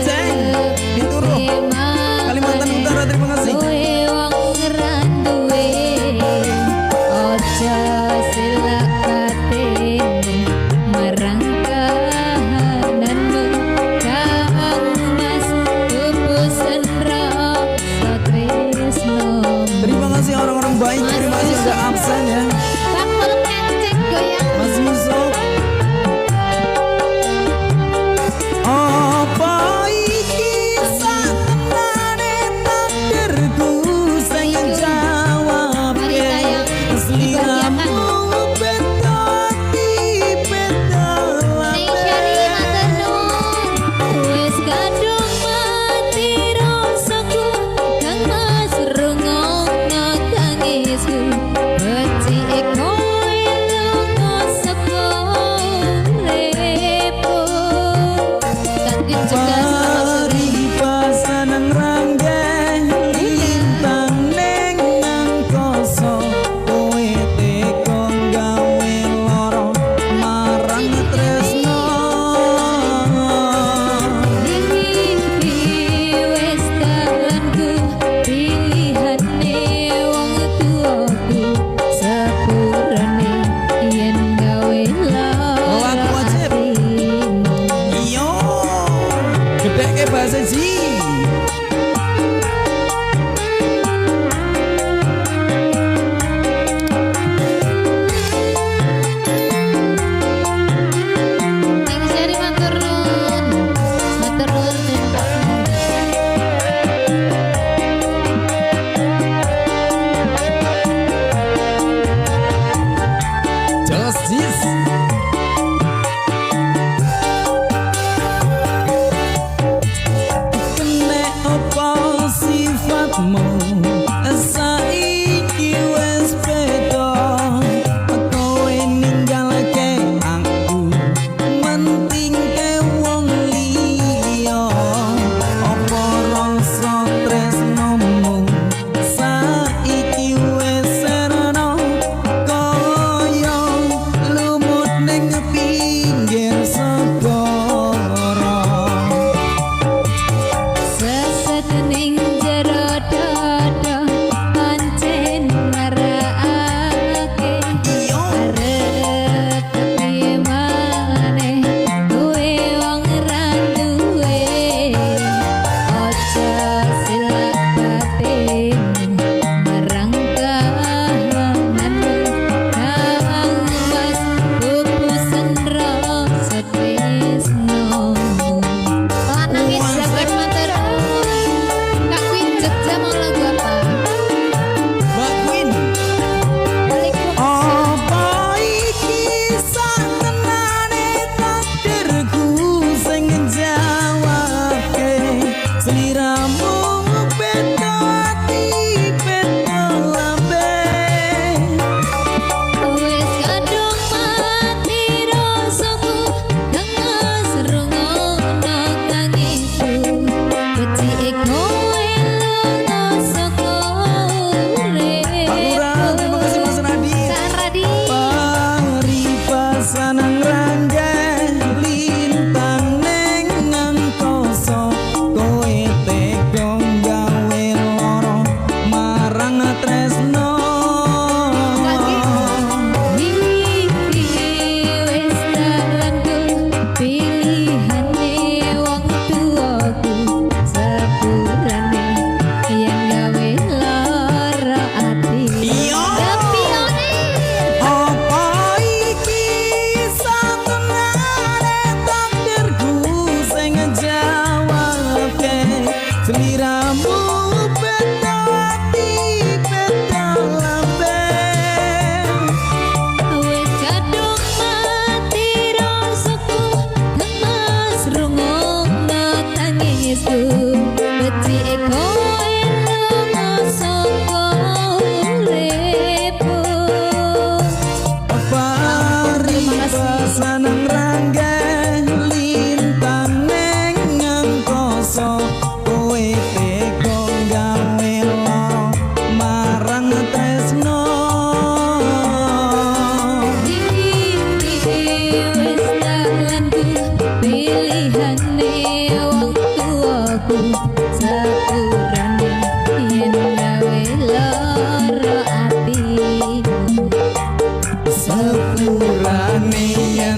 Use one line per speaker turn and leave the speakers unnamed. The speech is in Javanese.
Ceng Pituro Kalimantan Utara, terima kasih.
Ojo silakate marang kahananmu kang mas pupusen rasa tresno.
Terima kasih orang-orang baik, terima kasih sudah absen ya.
Bakul kancing goyang
Mas Yusuf. Apa iki satenane takdirku sing jawab sliramu beda tipe dalam.
ning syari matur nuwun wis kadung mati rasaku kang mas rungokno tangisku becike kowe lunga saka uripku kanthi cegas
Hari pasanang ranggeh lintang ning angkasa kowe teko gawe lara marang tresno.
wis dalanku pilihane wong tuaku sepurane yen gawe
Oh, aku
lara
wajib.
atimu.
Iyo gede ke bahasa ji.
Ning syari matur nuwun
Justice. Kene apa sifatmu saiki wis beda kowe ninggalke aku mentingke wong liya apa rasa tresnomu saiki wis serana kaya lumut ning pinggir segara.
sesedening jero dada pancen marakake arep kepiye maneh kowe wong ra duwe aja silak batemu marang kahananmu kang mas pupusen rasa tresno. Nangis jagat mater Kak Queen Jogja mau lagu apa?
Mbak Queen.
Waalaikumsalam.
Apa iki satenane takdirku sing njawabke sliramu beda tipe lambe.
Wis kadung mati rasaku kang mas rungokno tangisku becike kowe lunga saka
Pak Lurah, terima kasih Mas Radi.
Kak Radi.
Pari pasanang ranggeh lintang ning angkasa kowe teko gawe lara marang tresno.
Wis dalanku pilihane wong tuaku sepurane yen gawe lara ati.
Iya.
Kepione
Apa iki satenane takdirku sing njawabke sliramu beda tipe lambe.
wis kadung mati rasaku kang mas rungokno tangisku becike kowe lunga saka uripku.
Pari
Terima kasih.
pasanang ranggeh lintang ning angkasa kowe sepurane